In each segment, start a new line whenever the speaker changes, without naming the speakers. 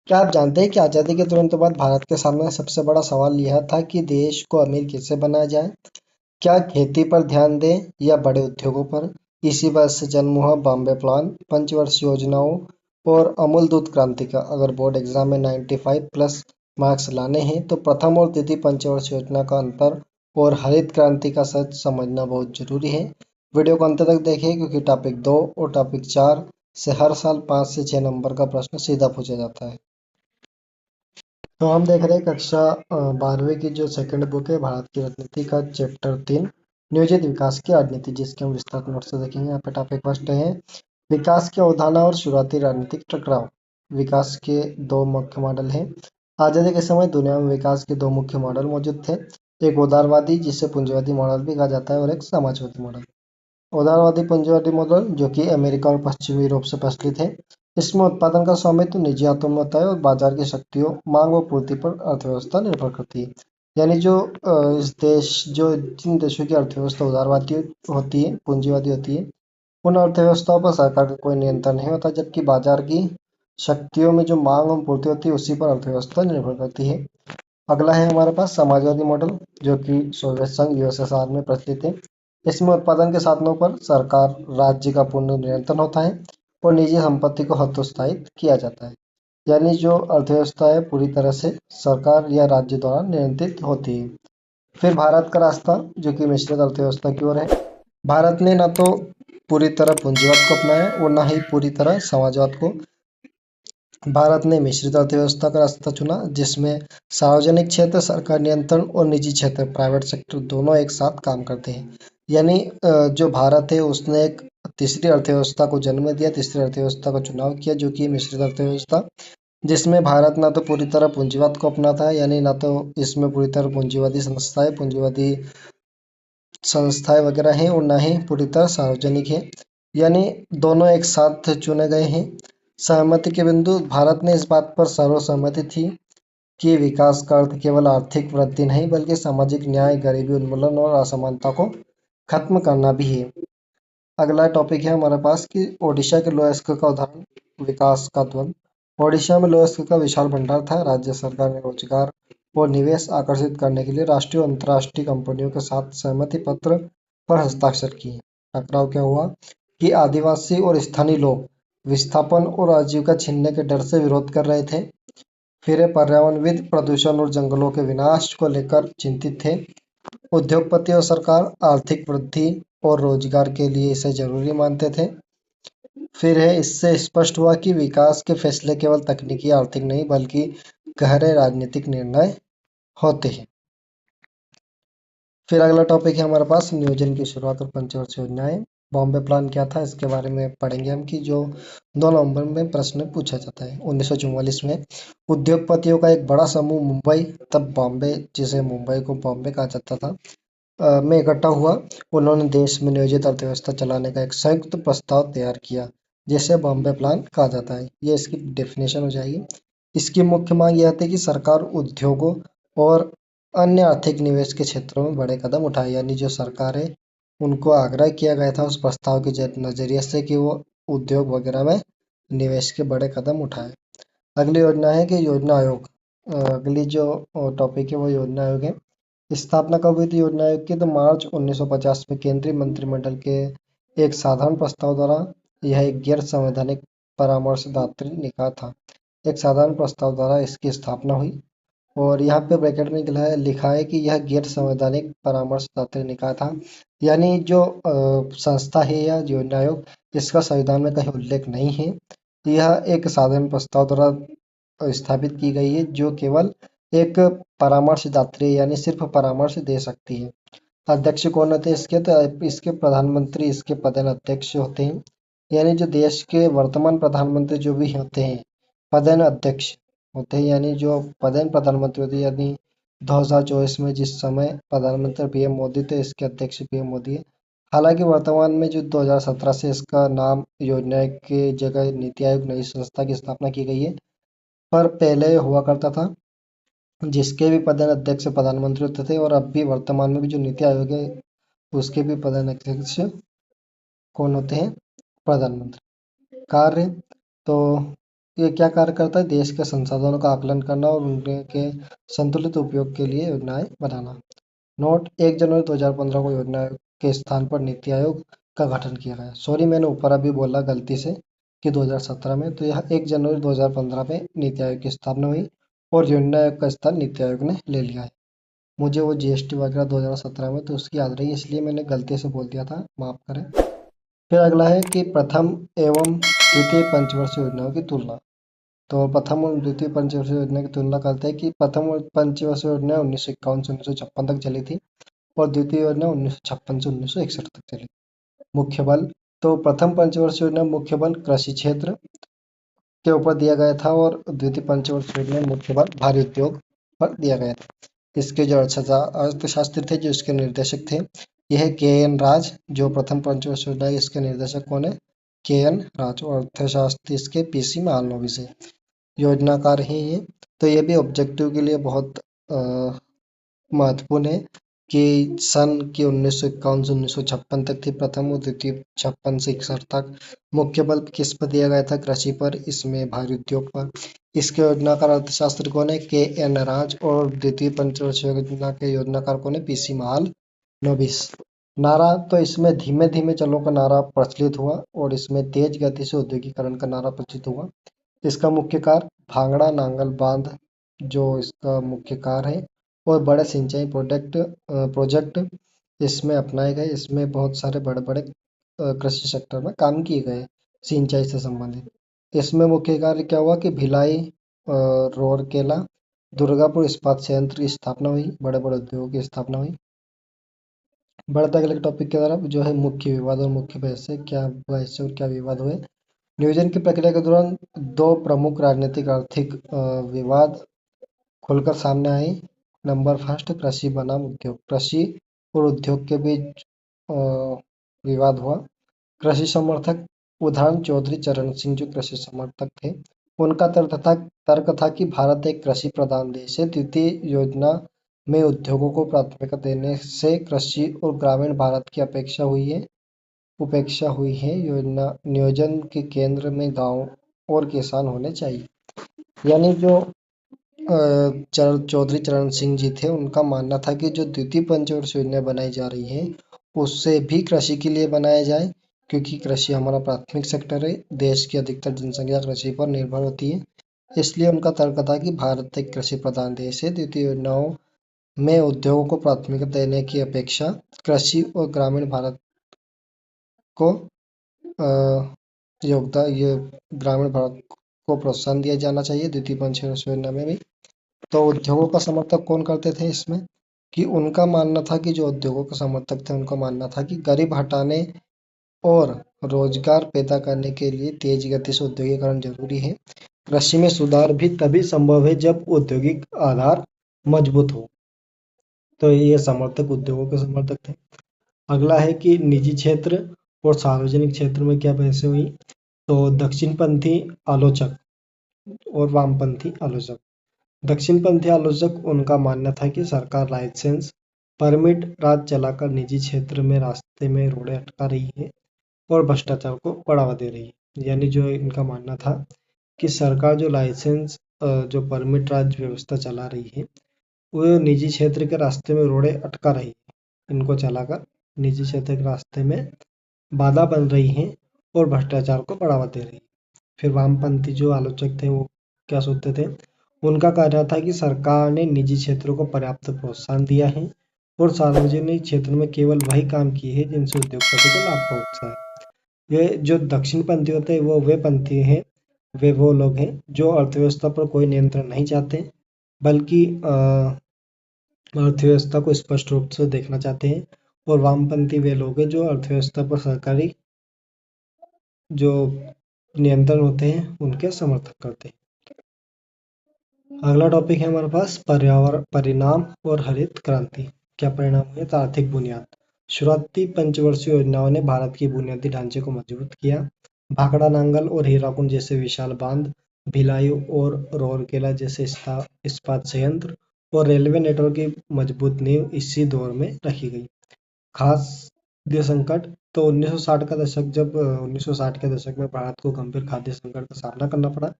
क्या आप जानते हैं कि आज़ादी के तुरंत बाद भारत के सामने सबसे बड़ा सवाल यह था कि देश को अमीर कैसे बनाया जाए? क्या खेती पर ध्यान दें या बड़े उद्योगों पर? इसी वजह से जन्म हुआ बॉम्बे प्लान, पंचवर्षीय योजनाओं और अमूल दूध क्रांति का। अगर बोर्ड एग्जाम में 95 प्लस मार्क्स लाने हैं तो प्रथम और द्वितीय पंचवर्षीय योजना का अंतर और हरित क्रांति का सच समझना बहुत जरूरी है। वीडियो को अंत तक देखिए क्योंकि टॉपिक 2 और टॉपिक 4 से हर साल 5 से 6 नंबर का प्रश्न सीधा पूछा जाता है। तो हम देख रहे हैं कक्षा 12वीं की जो सेकंड बुक है भारत की राजनीति का चैप्टर 3 नियोजित विकास की राजनीति, जिसके हम विस्तार नोट से देखेंगे। यहाँ पे टॉपिक फर्स्ट है विकास की अवधारणा और शुरुआती राजनीतिक टकराव। विकास के दो मुख्य मॉडल हैं। आजादी के समय दुनिया में विकास के दो मुख्य मॉडल मौजूद थे। एक उदारवादी जिसे पूंजीवादी मॉडल भी कहा जाता है और एक समाजवादी मॉडल। उदारवादी पूंजीवादी मॉडल जो कि अमेरिका और पश्चिमी यूरोप से प्रचलित है। इसमें उत्पादन का स्वामित्व निजी हाथों में होता है और बाजार की शक्तियों मांग व पूर्ति पर अर्थव्यवस्था निर्भर करती है। यानी जो जिन देशों की अर्थव्यवस्था उदारवादी होती है, पूंजीवादी होती है, उन अर्थव्यवस्थाओं पर सरकार का कोई नियंत्रण नहीं होता, जबकि बाजार की शक्तियों में जो मांग और पूर्ति होती है उसी पर अर्थव्यवस्था निर्भर करती है। अगला है हमारे पास समाजवादी मॉडल जो कि सोवियत संघ यूएसएसआर में प्रचलित है। इसमें उत्पादन के साधनों पर सरकार राज्य का पूर्ण नियंत्रण होता है और निजी संपत्ति को हतोत्साहित किया जाता है। यानी जो अर्थव्यवस्था है पूरी तरह से सरकार या राज्य द्वारा नियंत्रित होती है। फिर भारत का रास्ता जो कि मिश्रित अर्थव्यवस्था की ओर है। भारत ने न तो पूरी तरह पूंजीवाद को अपनाया और न ही पूरी तरह समाजवाद को। भारत ने मिश्रित अर्थव्यवस्था का रास्ता चुना जिसमें सार्वजनिक क्षेत्र सरकार नियंत्रण और निजी क्षेत्र प्राइवेट सेक्टर दोनों एक साथ काम करते हैं। यानी जो भारत है उसने एक तीसरी अर्थव्यवस्था को जन्म दिया, तीसरी अर्थव्यवस्था का चुनाव किया जो कि मिश्रित अर्थव्यवस्था, जिसमें भारत ना तो पूरी तरह पूंजीवाद को अपनाता है, यानी ना तो इसमें पूरी तरह पूंजीवादी संस्थाएं वगैरह हैं और ना ही पूरी तरह सार्वजनिक है। यानी दोनों एक साथ चुने गए हैं। सहमति के बिंदु, भारत ने इस बात पर सर्वसहमति थी कि विकास का अर्थ केवल आर्थिक वृद्धि नहीं बल्कि सामाजिक न्याय, गरीबी उन्मूलन और असमानता को खत्म करना भी है। अगला टॉपिक है हमारे पास कि ओडिशा के लोयस्क का उदाहरण, विकास का द्वंद। ओडिशा में लोयस्क का विशाल भंडार था। राज्य सरकार ने रोजगार और निवेश आकर्षित करने के लिए राष्ट्रीय और अंतर्राष्ट्रीय कंपनियों के साथ सहमति पत्र पर हस्ताक्षर किए। टकराव क्या हुआ कि आदिवासी और स्थानीय लोग विस्थापन और आजीविका छीनने के डर से विरोध कर रहे थे। फिर ये पर्यावरणविद प्रदूषण और जंगलों के विनाश को लेकर चिंतित थे। उद्योगपति और सरकार आर्थिक वृद्धि और रोजगार के लिए इसे जरूरी मानते थे। फिर है इससे स्पष्ट हुआ कि विकास के फैसले केवल तकनीकी आर्थिक नहीं बल्कि गहरे राजनीतिक निर्णय होते हैं। फिर अगला टॉपिक है हमारे पास नियोजन की शुरुआत और पंचवर्षीय योजनाएं। बॉम्बे प्लान क्या था इसके बारे में पढ़ेंगे हम कि जो 2 नवंबर में प्रश्न पूछा जाता है। 1944 में उद्योगपतियों का एक बड़ा समूह मुंबई, तब बॉम्बे जिसे मुंबई को बॉम्बे कहा जाता था, में इकट्ठा हुआ। उन्होंने देश में नियोजित अर्थव्यवस्था चलाने का एक संयुक्त प्रस्ताव तैयार किया जिसे बॉम्बे प्लान कहा जाता है। ये इसकी डेफिनेशन हो जाएगी। इसकी मुख्य मांग यह थी कि सरकार उद्योगों और अन्य आर्थिक निवेश के क्षेत्रों में बड़े कदम उठाए। यानी जो सरकार है उनको आग्रह किया गया था उस प्रस्ताव के नजरिए से कि वो उद्योग वगैरह में निवेश के बड़े कदम उठाए। अगली योजना है कि योजना आयोग। अगली जो टॉपिक है वो योजना आयोग है। स्थापना कब हुई थी योजना आयोग की? तो मार्च 1950 में केंद्रीय मंत्रिमंडल के एक साधारण प्रस्ताव द्वारा। यह एक गैर संवैधानिक परामर्शदात्री निकाय था। एक साधारण प्रस्ताव द्वारा इसकी स्थापना हुई और यहाँ पे ब्रैकेट में लिखा है कि यह गैर संवैधानिक परामर्शदात्री निकाय था। यानी जो संस्था है या योजना आयोग, इसका संविधान में कहीं उल्लेख नहीं है। यह एक साधारण प्रस्ताव द्वारा स्थापित की गई है जो केवल एक परामर्शदात्री यानी सिर्फ परामर्श दे सकती है। अध्यक्ष कौन होते हैं इसके? तो इसके प्रधानमंत्री इसके पदेन अध्यक्ष होते हैं। यानी जो देश के वर्तमान प्रधानमंत्री जो भी होते हैं पदेन अध्यक्ष होते हैं। यानी जो पदेन प्रधानमंत्री होते हैं, यानी 2024 में जिस समय प्रधानमंत्री पीएम मोदी थे इसके अध्यक्ष पीएम मोदी है। हालांकि वर्तमान में जो 2017 से इसका नाम योजना के जगह नीति आयोग नई संस्था की स्थापना की गई है, पर पहले हुआ करता था जिसके भी प्रधान अध्यक्ष प्रधानमंत्री होते थे और अब भी वर्तमान में भी जो नीति आयोग है उसके भी प्रधान अध्यक्ष कौन होते हैं? प्रधानमंत्री। कार्य तो ये क्या कार्य करता है? देश के संसाधनों का आकलन करना और उनके संतुलित उपयोग के लिए योजनाएं बनाना। नोट: 1 जनवरी 2015 को योजना आयोग के स्थान पर नीति आयोग का गठन किया गया। सॉरी, मैंने ऊपर अभी बोला गलती से कि 2017 में, तो यह 1 जनवरी 2015 में नीति आयोग की स्थापना हुई और योजना आयोग का स्थान नीति आयोग ने ले लिया है। मुझे वो जीएसटी वगैरह 2017 में तो उसकी याद रही, इसलिए मैंने गलती से बोल दिया था, माफ करें। फिर अगला है कि प्रथम एवं द्वितीय पंचवर्षीय योजनाओं की तुलना। तो प्रथम और द्वितीय पंचवर्षीय योजना की तुलना करते हैं कि प्रथम और पंचवर्षीय योजना 1951 से 1956 तक चली थी और द्वितीय योजना 1956 से 1961 तक चली। मुख्य बल: तो प्रथम पंचवर्षीय योजना मुख्य बल कृषि क्षेत्र के ऊपर दिया गया था और द्वितीय पंचवर्षीय योजना में मुख्य बल भारी उद्योग पर दिया गया था। इसके जो अर्थशास्त्री थे जो इसके निर्देशक थे, यह के एन राज। जो प्रथम पंचवर्षीय योजना है इसके निर्देशक कौन है? के एन राज। और अर्थशास्त्री इसके पीसी महालनोबिस है, योजनाकार ही है। तो ये भी ऑब्जेक्टिव के लिए बहुत महत्वपूर्ण है कि सन की 1951 से 1956 तक थी प्रथम और द्वितीय 56 से 61 तक। मुख्य बल किस पर दिया गया था? कृषि पर, इसमें भारी उद्योग पर। इसके योजनाकार अर्थशास्त्री कौन है? के एन राज। और द्वितीय पंचवर्षीय योजना के योजनाकार कौन है? पीसी महाल नोबिस। नारा: तो इसमें धीमे धीमे चलो का नारा प्रचलित हुआ और इसमें तेज गति से औद्योगिकरण का नारा प्रचलित हुआ। इसका मुख्य कार्य भांगड़ा नांगल बांध जो इसका मुख्य कार्य है और बड़े सिंचाई प्रोजेक्ट इसमें अपनाए गए। इसमें बहुत सारे बड़े बड़े कृषि सेक्टर में काम किए गए सिंचाई से संबंधित। इसमें मुख्य कार्य क्या हुआ कि भिलाई, रोरकेला, दुर्गापुर इस्पात संयंत्र की स्थापना हुई, बड़े बड़े उद्योगों की स्थापना हुई। बढ़ते अगले टॉपिक की तरफ जो है मुख्य विवाद और मुख्य बहस से क्या हुआ, इससे और क्या विवाद हुए। नियोजन की प्रक्रिया के दौरान दो प्रमुख राजनीतिक आर्थिक विवाद खुलकर सामने आए। नंबर फर्स्ट, कृषि बनाम उद्योग। कृषि और उद्योग के बीच विवाद हुआ। कृषि समर्थक, उदाहरण चौधरी चरण सिंह जो कृषि समर्थक थे, उनका तर्क था कि भारत एक कृषि प्रधान देश है। द्वितीय योजना में उद्योगों को प्राथमिकता देने से कृषि और ग्रामीण भारत की उपेक्षा हुई है। योजना नियोजन के केंद्र में गांव और किसान होने चाहिए। यानी जो चौधरी चरण सिंह जी थे, उनका मानना था कि जो द्वितीय पंचवर्षीय योजना बनाई जा रही है उससे भी कृषि के लिए बनाया जाए, क्योंकि कृषि हमारा प्राथमिक सेक्टर है। देश की अधिकतर जनसंख्या कृषि पर निर्भर होती है। इसलिए उनका तर्क था कि भारत एक कृषि प्रधान देश है। द्वितीय योजनाओं में उद्योगों को प्राथमिकता देने की अपेक्षा कृषि और ग्रामीण भारत को योगदान ये ग्रामीण भारत को प्रोत्साहन दिया जाना चाहिए द्वितीय पंचवर्षीय योजना में भी। तो उद्योगों का समर्थक कौन करते थे इसमें कि उनका मानना था कि जो उद्योगों के समर्थक थे उनका मानना था कि गरीब हटाने और रोजगार पैदा करने के लिए तेज गति से औद्योगिकरण जरूरी है। कृषि में सुधार भी तभी संभव है जब औद्योगिक आधार मजबूत हो। तो ये समर्थक उद्योगों के समर्थक थे। अगला है कि निजी क्षेत्र और सार्वजनिक क्षेत्र में क्या बहसें हुई। तो दक्षिणपंथी आलोचक और वामपंथी आलोचक। दक्षिणपंथी आलोचक, उनका मानना था कि सरकार लाइसेंस परमिट राज चलाकर निजी क्षेत्र में रास्ते में रोड़े अटका रही है और भ्रष्टाचार को बढ़ावा दे रही है। यानी जो इनका मानना था कि सरकार जो लाइसेंस जो परमिट राज व्यवस्था चला रही है वो निजी क्षेत्र के रास्ते में रोड़े अटका रही है। इनको चलाकर निजी क्षेत्र के रास्ते में बाधा बन रही है और भ्रष्टाचार को बढ़ावा दे रही है। फिर वामपंथी जो आलोचक थे वो क्या सोचते थे? उनका कहना था कि सरकार ने निजी क्षेत्रों को पर्याप्त प्रोत्साहन दिया है और सार्वजनिक क्षेत्र में केवल वही काम किए हैं जिनसे उद्योगपति को लाभ पहुंचता है। ये जो दक्षिणपंथी होते हैं वे पंथी हैं, वे वो लोग हैं जो अर्थव्यवस्था पर कोई नियंत्रण नहीं चाहते, बल्कि अर्थव्यवस्था को स्पष्ट रूप से देखना चाहते हैं। और वामपंथी वे लोग हैं जो अर्थव्यवस्था पर सरकारी जो नियंत्रण होते हैं उनके समर्थन करते हैं। अगला टॉपिक है हमारे पास पर्यावरण परिणाम और हरित क्रांति। क्या परिणाम हुए? तो आर्थिक बुनियाद। शुरुआती पंचवर्षीय योजनाओं ने भारत की बुनियादी ढांचे को मजबूत किया। भाखड़ा नांगल और हीराकुंड जैसे विशाल बांध, भिलाई और रोरकेला जैसे इस्पात संयंत्र और रेलवे नेटवर्क की मजबूत नींव इसी दौर में रखी गई। खाद्य संकट। तो 1960 का दशक, जब 1960 के दशक में भारत को गंभीर खाद्य संकट का सामना करना पड़ा,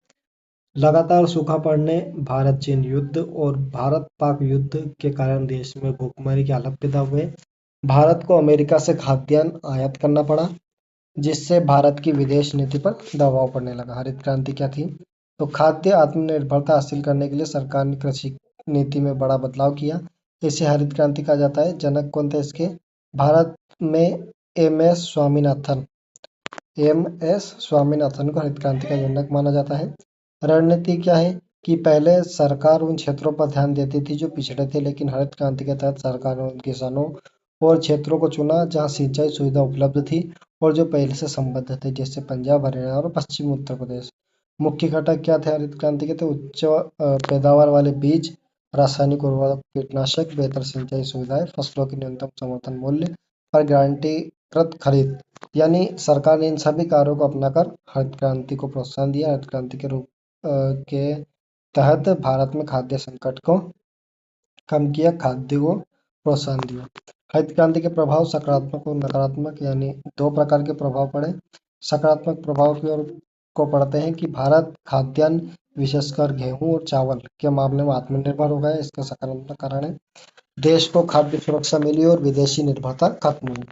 लगातार सूखा पड़ने, भारत चीन युद्ध और भारत पाक युद्ध के कारण देश में भूखमरी के हालत पैदा हुए। भारत को अमेरिका से खाद्यान्न आयात करना पड़ा, जिससे भारत की विदेश नीति पर दबाव पड़ने लगा। हरित क्रांति क्या थी? तो खाद्य आत्मनिर्भरता हासिल करने के लिए सरकार ने कृषि नीति में बड़ा बदलाव किया। इसे हरित क्रांति कहा जाता है। जनक कौन थे इसके? भारत में एम एस स्वामीनाथन को हरित क्रांति का जनक माना जाता है। रणनीति क्या है कि पहले सरकार उन क्षेत्रों पर ध्यान देती थी जो पिछड़े थे, लेकिन हरित क्रांति के तहत सरकार ने उन किसानों और क्षेत्रों को चुना जहां सिंचाई सुविधा उपलब्ध थी और जो पहले से संबद्ध थे, जैसे पंजाब, हरियाणा और पश्चिमी उत्तर प्रदेश। मुख्य घटक क्या थे हरित क्रांति के? तो उच्च पैदावार वाले बीज, रासायनिक उर्वरक, कीटनाशक, बेहतर सिंचाई सुविधाएं, फसलों की न्यूनतम समर्थन मूल्य और गारंटीकृत खरीद। यानी सरकार ने इन सभी कार्यों को अपनाकर हरित क्रांति को प्रोत्साहन दिया। हरित क्रांति के रूप के तहत भारत में खाद्य संकट को कम किया, खाद्य को प्रोत्साहन दिया। हरित क्रांति के प्रभाव सकारात्मक और नकारात्मक, यानी दो प्रकार के प्रभाव पड़े। सकारात्मक प्रभाव की ओर को पढ़ते हैं कि भारत खाद्यान्न विशेषकर गेहूं और चावल के मामले में आत्मनिर्भर हो गया। इसका सकारात्मक कारण है देश को खाद्य सुरक्षा मिली और विदेशी निर्भरता खत्म हुई।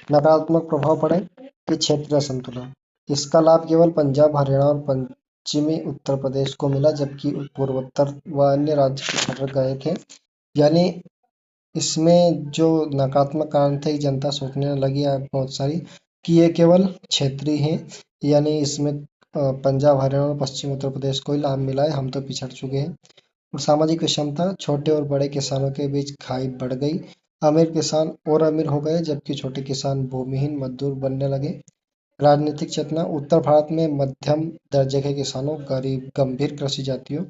नकारात्मक प्रभाव पड़े कि क्षेत्रीय संतुलन। इसका लाभ केवल पंजाब, हरियाणा और पश्चिमी उत्तर प्रदेश को मिला, जबकि पूर्वोत्तर व अन्य राज्य पिछड़ गए थे। यानी इसमें जो नकारात्मक कारण थे, जनता सोचने लगी है बहुत सारी कि ये केवल क्षेत्रीय है, यानी इसमें पंजाब, हरियाणा और पश्चिमी उत्तर प्रदेश को ही लाभ मिला है, हम तो पिछड़ चुके हैं। और सामाजिक विषमता, छोटे और बड़े किसानों के बीच खाई बढ़ गई। अमीर किसान और अमीर हो गए, जबकि छोटे किसान भूमिहीन मजदूर बनने लगे। राजनीतिक चेतना, उत्तर भारत में मध्यम दर्जे के किसानों, गरीब, गंभीर कृषि जातियों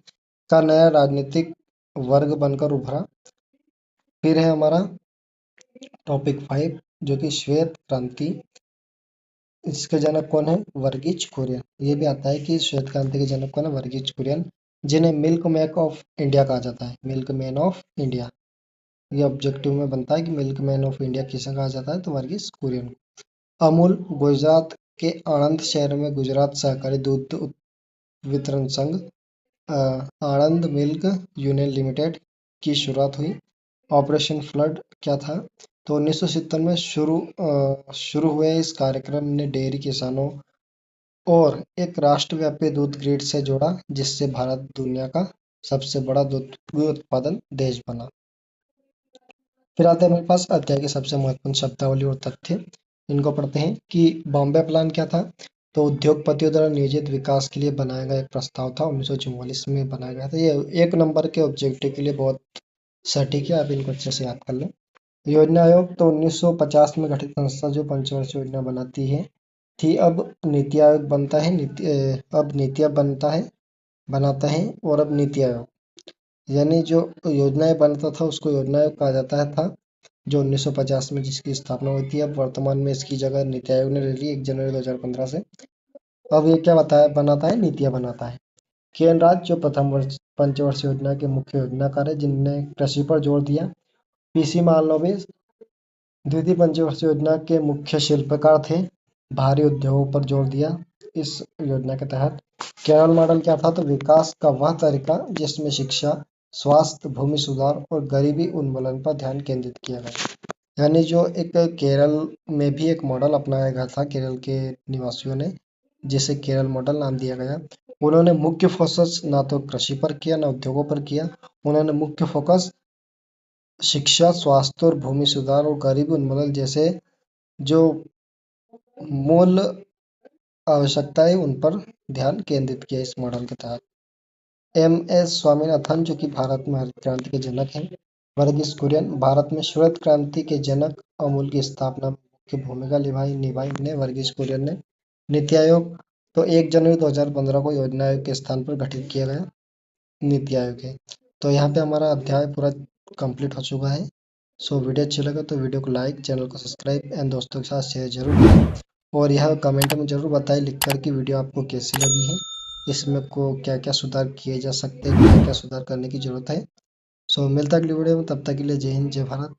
का नया राजनीतिक वर्ग बनकर उभरा। फिर है हमारा टॉपिक 5, जो कि श्वेत क्रांति। इसके जनक कौन है? वर्गीज कुरियन। ये भी आता है कि श्वेत क्रांति के जनक कौन है? वर्गीज कुरियन, जिन्हें मिल्क मैन ऑफ इंडिया कहा जाता है। मिल्क मैन ऑफ इंडिया, ये ऑब्जेक्टिव में बनता है कि मिल्क मैन ऑफ इंडिया किसे कहा जाता है? तो वर्गीज कुरियन। अमूल, गुजरात के आणंद शहर में गुजरात सहकारी दूध वितरण संघ आणंद मिल्क यूनियन लिमिटेड की शुरुआत हुई। ऑपरेशन फ्लड क्या था? तो 1970 में शुरू हुए इस कार्यक्रम ने डेयरी किसानों और एक राष्ट्रव्यापी दूध ग्रिड से जोड़ा, जिससे भारत दुनिया का सबसे बड़ा दूध उत्पादन देश बना। फिर आते हैं मेरे पास अध्याय के सबसे महत्वपूर्ण शब्दावली और तथ्य। इनको पढ़ते हैं कि बॉम्बे प्लान क्या था? तो उद्योगपतियों द्वारा नियोजित विकास के लिए बनाया गया एक प्रस्ताव था, 1944 में बनाया गया था। ये एक नंबर के ऑब्जेक्टिव के लिए बहुत सटीक है, आप इनको अच्छे से याद कर लें। योजना आयोग, तो 1950 में गठित संस्था जो पंचवर्षीय योजना बनाती है थी, अब नीति आयोग बनता है। अब नीतियाँ बनाता है और अब नीति आयोग, यानी जो योजनाएं बनता था उसको योजना आयोग कहा जाता है था, जो 1950 में जिसकी स्थापना हुई थी। अब वर्तमान में इसकी जगह नीति आयोग ने ले ली 1 जनवरी 2015 से। अब ये क्या बनाता है? नीतियाँ बनाता है। केंद्र राज्य, जो प्रथम वर्ष पंचवर्षीय योजना के मुख्य योजनाकार है, जिनने कृषि पर जोर दिया। पीसी महालनोबिस द्वितीय पंचवर्षीय योजना के मुख्य शिल्पकार थे, भारी उद्योगों पर जोर दिया इस योजना के तहत। केरल मॉडल क्या था? तो विकास का वह तरीका जिसमें शिक्षा, स्वास्थ्य, भूमि सुधार और गरीबी उन्मूलन पर ध्यान केंद्रित किया गया। यानी जो एक केरल में भी एक मॉडल अपनाया गया था केरल के निवासियों ने, जिसे केरल मॉडल नाम दिया गया। उन्होंने मुख्य फोकस ना तो कृषि पर किया ना उद्योगों पर किया, उन्होंने मुख्य फोकस शिक्षा, स्वास्थ्य और भूमि सुधार और गरीबी उन्मूलन जैसे जो मूल आवश्यकताएं उन पर ध्यान केंद्रित किया इस मॉडल के तहत। एम एस स्वामीनाथन, जो कि भारत में हरित क्रांति के जनक हैं। वर्गीज कुरियन, भारत में श्वेत क्रांति के जनक। अमूल की स्थापना में मुख्य भूमिका निभाई ने वर्गीज कुरियन ने। नीति आयोग, तो 1 जनवरी 2015 को योजना आयोग के स्थान पर गठित किया गया नीति आयोग है। तो यहाँ पे हमारा अध्याय पूरा कंप्लीट हो चुका है। सो वीडियो अच्छी लगे तो वीडियो को लाइक, चैनल को सब्सक्राइब एंड दोस्तों के साथ शेयर जरूर करें, और यह कमेंट में जरूर बताएं लिखकर कि वीडियो आपको कैसी लगी है, इसमें को क्या क्या सुधार किए जा सकते हैं, क्या क्या सुधार करने की जरूरत है। सो मिलता है अगली वीडियो में, तब तक के लिए जय हिंद, जय भारत।